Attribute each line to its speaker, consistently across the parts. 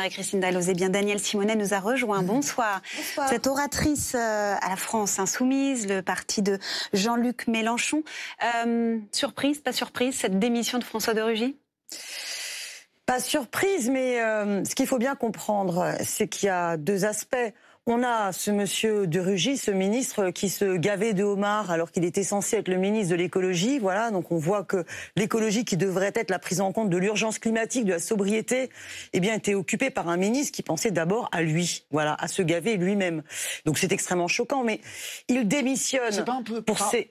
Speaker 1: Et Christine Dalloz, bien Danielle Simonet nous a rejoint. Bonsoir.
Speaker 2: Bonsoir.
Speaker 1: Cette oratrice à la France insoumise, le parti de Jean-Luc Mélenchon. Surprise, pas surprise, cette démission de François de Rugy ?
Speaker 2: Pas surprise, mais ce qu'il faut bien comprendre, c'est qu'il y a deux aspects. On a ce monsieur de Rugy, ce ministre qui se gavait de homards alors qu'il était censé être le ministre de l'écologie. Voilà, donc on voit que l'écologie qui devrait être la prise en compte de l'urgence climatique, de la sobriété, eh bien était occupée par un ministre qui pensait d'abord à lui, voilà, à se gaver lui-même. Donc c'est extrêmement choquant, mais il démissionne.
Speaker 3: C'est pas un peu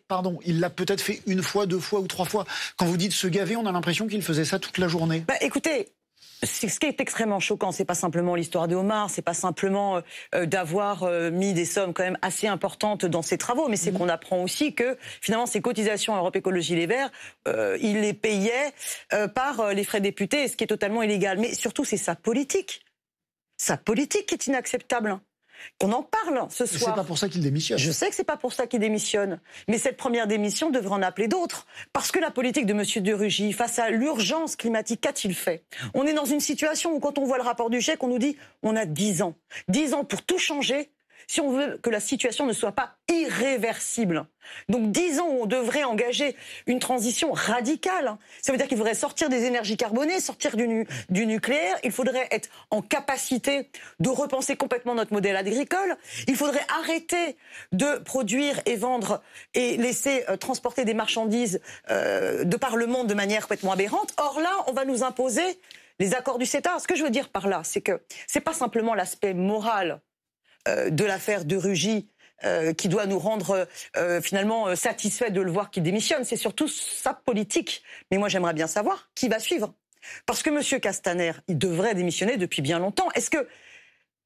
Speaker 3: pardon, il l'a peut-être fait une fois, deux fois ou trois fois. Quand vous dites se gaver, on a l'impression qu'il faisait ça toute la journée.
Speaker 2: Bah écoutez. Ce qui est extrêmement choquant, c'est pas simplement l'histoire des homards, c'est pas simplement d'avoir mis des sommes quand même assez importantes dans ses travaux, mais c'est qu'on apprend aussi que finalement ces cotisations à Europe Écologie Les Verts, il les payait par les frais députés, ce qui est totalement illégal. Mais surtout, c'est sa politique qui est inacceptable. On en parle ce soir.
Speaker 3: C'est pas pour ça qu'il démissionne.
Speaker 2: Je sais que c'est pas pour ça qu'il démissionne. Mais cette première démission devrait en appeler d'autres. Parce que la politique de M. de Rugy, face à l'urgence climatique, qu'a-t-il fait ? On est dans une situation où quand on voit le rapport du GIEC, on nous dit on a 10 ans. 10 ans pour tout changer si on veut que la situation ne soit pas irréversible. Donc 10 ans où on devrait engager une transition radicale. Ça veut dire qu'il faudrait sortir des énergies carbonées, sortir du nucléaire. Il faudrait être en capacité de repenser complètement notre modèle agricole. Il faudrait arrêter de produire et vendre et laisser transporter des marchandises de par le monde de manière complètement aberrante. Or là, on va nous imposer les accords du CETA. Ce que je veux dire par là, c'est que c'est pas simplement l'aspect moral de l'affaire de Rugy qui doit nous rendre finalement satisfaits de le voir qui démissionne. C'est surtout sa politique. Mais moi, j'aimerais bien savoir qui va suivre. Parce que M. Castaner, il devrait démissionner depuis bien longtemps.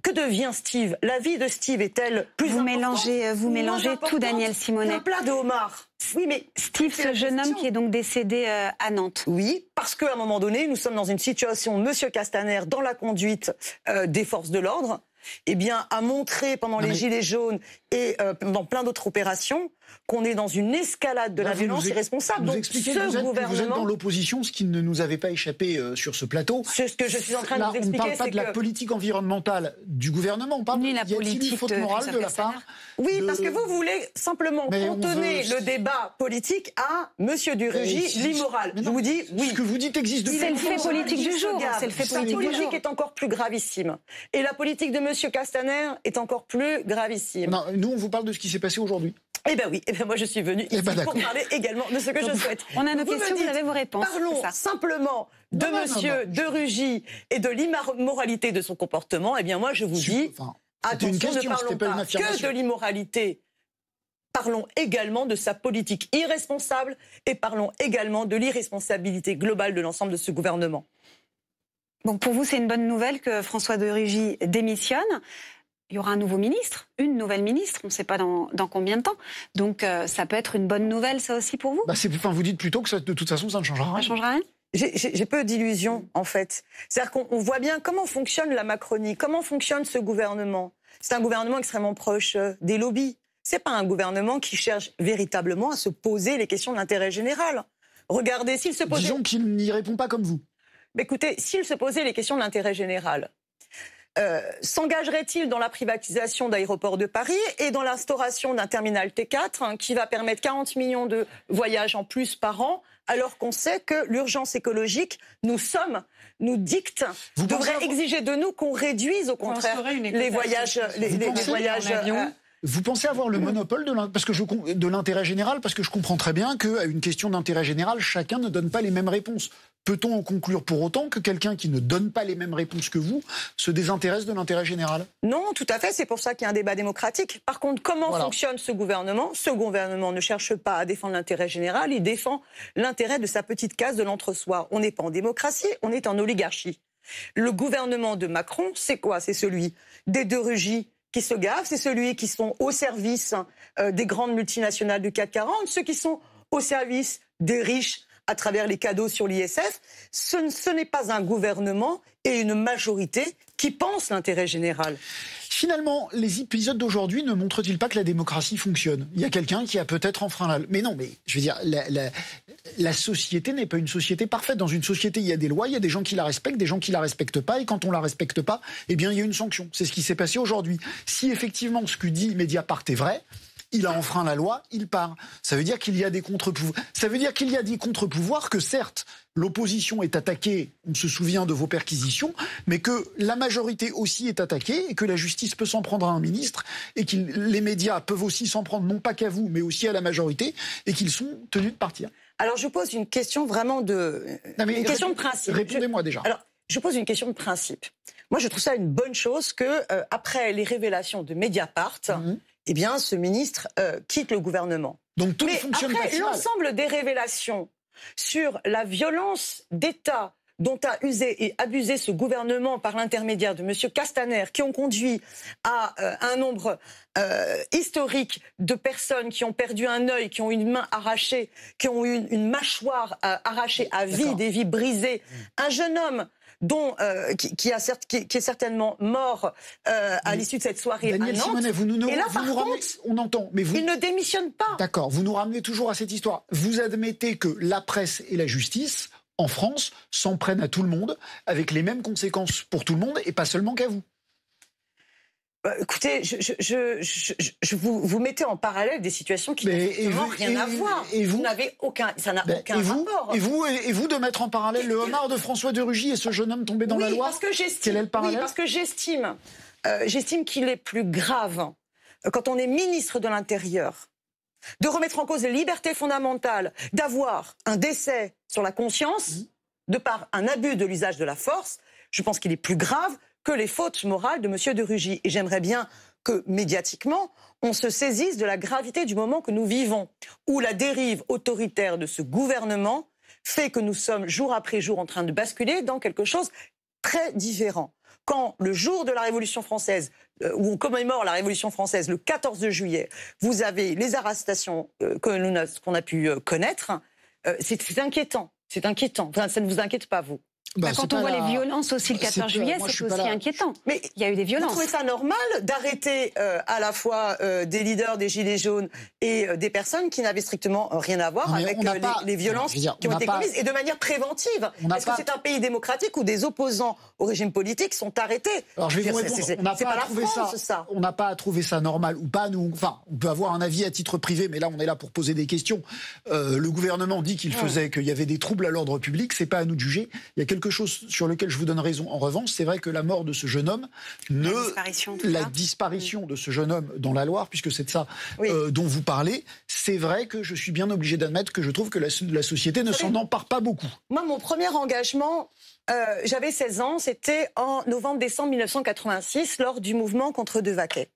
Speaker 2: Que devient Steve ? La vie de Steve est-elle plus importante ?
Speaker 1: Vous mélangez tout, Danielle Simonet.
Speaker 2: Un plat de homard. Oui, mais
Speaker 1: Steve, ce jeune homme qui est donc décédé à Nantes.
Speaker 2: Oui, parce qu'à un moment donné, nous sommes dans une situation, M. Castaner, dans la conduite des forces de l'ordre, eh bien, a montré pendant les Gilets jaunes et dans plein d'autres opérations qu'on est dans une escalade de la violence irresponsable. Donc, ce gouvernement...
Speaker 3: Vous êtes dans l'opposition, ce qui ne nous avait pas échappé sur ce plateau.
Speaker 2: C'est ce que je suis en train de vous expliquer.
Speaker 3: On ne parle pas de la politique environnementale du gouvernement, on parle
Speaker 1: ni la politique
Speaker 3: une faute morale de la part...
Speaker 2: Oui, parce que vous voulez simplement cantonner le débat politique à M. de Rugy, l'immoral. Je vous dis, oui.
Speaker 3: Ce que vous dites existe depuis longtemps.
Speaker 1: C'est le fait politique du jour.
Speaker 2: La politique est encore plus gravissime. Et la politique de M. Castaner est encore plus gravissime.
Speaker 3: Non, nous, on vous parle de ce qui s'est passé aujourd'hui.
Speaker 2: Eh bien oui, moi je suis venue ici pour parler également de ce que je souhaite.
Speaker 1: On a nos questions, vous avez vos réponses.
Speaker 2: Parlons simplement de M. de Rugy et de l'immoralité de son comportement. Eh bien moi je vous dis, attention, ne parlons pas que de l'immoralité. Parlons également de sa politique irresponsable et parlons également de l'irresponsabilité globale de l'ensemble de ce gouvernement.
Speaker 1: Donc pour vous, c'est une bonne nouvelle que François de Rugy démissionne. Il y aura un nouveau ministre, une nouvelle ministre, on ne sait pas dans combien de temps. Donc ça peut être une bonne nouvelle, ça aussi, pour vous ?
Speaker 3: Vous dites plutôt que de toute façon, ça ne changera rien.
Speaker 1: Ça ne changera rien ?
Speaker 2: J'ai peu d'illusions, en fait. C'est-à-dire qu'on voit bien comment fonctionne la Macronie, comment fonctionne ce gouvernement. C'est un gouvernement extrêmement proche des lobbies. C'est pas un gouvernement qui cherche véritablement à se poser les questions de l'intérêt général. Regardez, s'il se posait...
Speaker 3: Disons qu'il n'y répond pas comme vous.
Speaker 2: Mais écoutez, s'il se posait les questions de l'intérêt général... s'engagerait-il dans la privatisation d'Aéroports de Paris et dans l'instauration d'un terminal T4 qui va permettre 40 millions de voyages en plus par an, alors qu'on sait que l'urgence écologique nous dicte, devrait exiger de nous qu'on réduise au contraire les voyages
Speaker 3: Vous pensez avoir le monopole de l'intérêt général ? Parce que je comprends très bien qu'à une question d'intérêt général, chacun ne donne pas les mêmes réponses. Peut-on en conclure pour autant que quelqu'un qui ne donne pas les mêmes réponses que vous se désintéresse de l'intérêt général ?
Speaker 2: Non, tout à fait, c'est pour ça qu'il y a un débat démocratique. Par contre, comment fonctionne ce gouvernement ? Ce gouvernement ne cherche pas à défendre l'intérêt général, il défend l'intérêt de sa petite case de l'entre-soi. On n'est pas en démocratie, on est en oligarchie. Le gouvernement de Macron, c'est quoi ? C'est celui des de Rugy qui se gavent, c'est celui qui sont au service des grandes multinationales du CAC 40, ceux qui sont au service des riches à travers les cadeaux sur l'ISF. Ce n'est pas un gouvernement et une majorité qui pensent l'intérêt général.
Speaker 3: Finalement, les épisodes d'aujourd'hui ne montrent-ils pas que la démocratie fonctionne? Il y a quelqu'un qui a peut-être enfreint la... Mais non, mais je veux dire, la société n'est pas une société parfaite. Dans une société, il y a des lois, il y a des gens qui la respectent, des gens qui la respectent pas, et quand on la respecte pas, eh bien, il y a une sanction. C'est ce qui s'est passé aujourd'hui. Si effectivement ce que dit Mediapart est vrai, il a enfreint la loi, il part. Ça veut dire qu'il y a des contre-pouvoirs. Ça veut dire qu'il y a des contre-pouvoirs, que certes, l'opposition est attaquée, on se souvient de vos perquisitions, mais que la majorité aussi est attaquée et que la justice peut s'en prendre à un ministre et que les médias peuvent aussi s'en prendre non pas qu'à vous, mais aussi à la majorité et qu'ils sont tenus de partir.
Speaker 2: Alors je pose une question vraiment une question de principe.
Speaker 3: Répondez-moi déjà.
Speaker 2: Alors, je pose une question de principe. Moi, je trouve ça une bonne chose que, après les révélations de Mediapart, eh bien, ce ministre quitte le gouvernement.
Speaker 3: Donc tout fonctionne pas si mal.
Speaker 2: L'ensemble des révélations sur la violence d'État dont a usé et abusé ce gouvernement par l'intermédiaire de M. Castaner, qui ont conduit à un nombre historique de personnes qui ont perdu un œil, qui ont eu une main arrachée, qui ont eu une mâchoire arrachée à vie, des vies brisées. Un jeune homme qui est certainement mort à l'issue de cette soirée à Nantes.
Speaker 3: Simonet, on entend, mais vous...
Speaker 2: Il ne démissionne pas.
Speaker 3: D'accord, vous nous ramenez toujours à cette histoire. Vous admettez que la presse et la justice, en France, s'en prennent à tout le monde, avec les mêmes conséquences pour tout le monde, et pas seulement qu'à vous.
Speaker 2: Écoutez, vous mettez en parallèle des situations qui n'ont rien à voir.
Speaker 3: Et vous
Speaker 2: n'avez ça n'a aucun rapport.
Speaker 3: Et vous de mettre en parallèle le homard de François de Rugy et ce jeune homme tombé dans la Loire. Quel est le parallèle ?
Speaker 2: Oui, parce que j'estime qu'il est plus grave quand on est ministre de l'Intérieur de remettre en cause les libertés fondamentales, d'avoir un décès sur la conscience de par un abus de l'usage de la force. Je pense qu'il est plus grave que les fautes morales de M. de Rugy. Et j'aimerais bien que, médiatiquement, on se saisisse de la gravité du moment que nous vivons, où la dérive autoritaire de ce gouvernement fait que nous sommes jour après jour en train de basculer dans quelque chose de très différent. Quand le jour de la Révolution française, où on commémore la Révolution française, le 14 juillet, vous avez les arrestations qu'on a pu connaître, c'est inquiétant. C'est inquiétant. Enfin, ça ne vous inquiète pas, vous ?
Speaker 1: Quand on voit les violences aussi le 14 juillet, c'est aussi inquiétant. Mais il y a eu des violences.
Speaker 2: Vous trouvez ça normal d'arrêter à la fois des leaders des Gilets jaunes et des personnes qui n'avaient strictement rien à voir avec les violences qui ont été commises, et de manière préventive? Est-ce que c'est un pays démocratique où des opposants au régime politique sont arrêtés?
Speaker 3: Alors je vais vous répondre, on n'a pas à trouver ça normal ou pas. On peut avoir un avis à titre privé, mais là on est là pour poser des questions. Le gouvernement dit qu'il y avait des troubles à l'ordre public, c'est pas à nous de juger. Il y a quelque chose sur lequel je vous donne raison. En revanche, c'est vrai que la mort de ce jeune homme, la disparition de ce jeune homme dans la Loire, puisque c'est de ça dont vous parlez, c'est vrai que je suis bien obligé d'admettre que je trouve que la société ne s'en empare pas beaucoup.
Speaker 2: Moi, mon premier engagement, j'avais 16 ans, c'était en novembre-décembre 1986, lors du mouvement contre Devaquet.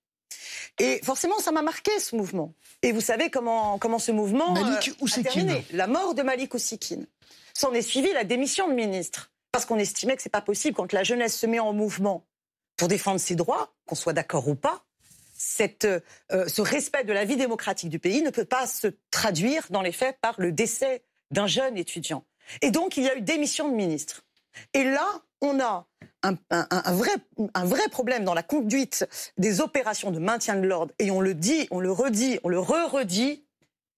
Speaker 2: Et forcément, ça m'a marqué, ce mouvement. Et vous savez comment ce mouvement a terminé. La mort de Malik Oussekine. S'en est suivi la démission de ministre. Parce qu'on estimait que c'est pas possible, quand la jeunesse se met en mouvement pour défendre ses droits, qu'on soit d'accord ou pas, ce respect de la vie démocratique du pays ne peut pas se traduire dans les faits par le décès d'un jeune étudiant. Et donc, il y a eu démission de ministre. Et là, on a un vrai problème dans la conduite des opérations de maintien de l'ordre. Et on le dit, on le redit, on le re-redit,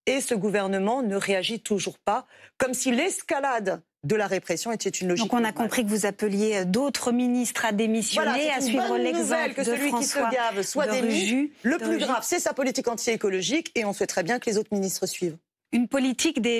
Speaker 2: et ce gouvernement ne réagit toujours pas, comme si l'escalade de la répression était une logique.
Speaker 1: Donc on a compris que vous appeliez d'autres ministres à démissionner, à suivre l'exemple
Speaker 2: que celui qui se gave soit démis. Le plus grave, c'est sa politique anti-écologique, et on souhaiterait bien que les autres ministres suivent.
Speaker 1: Une politique des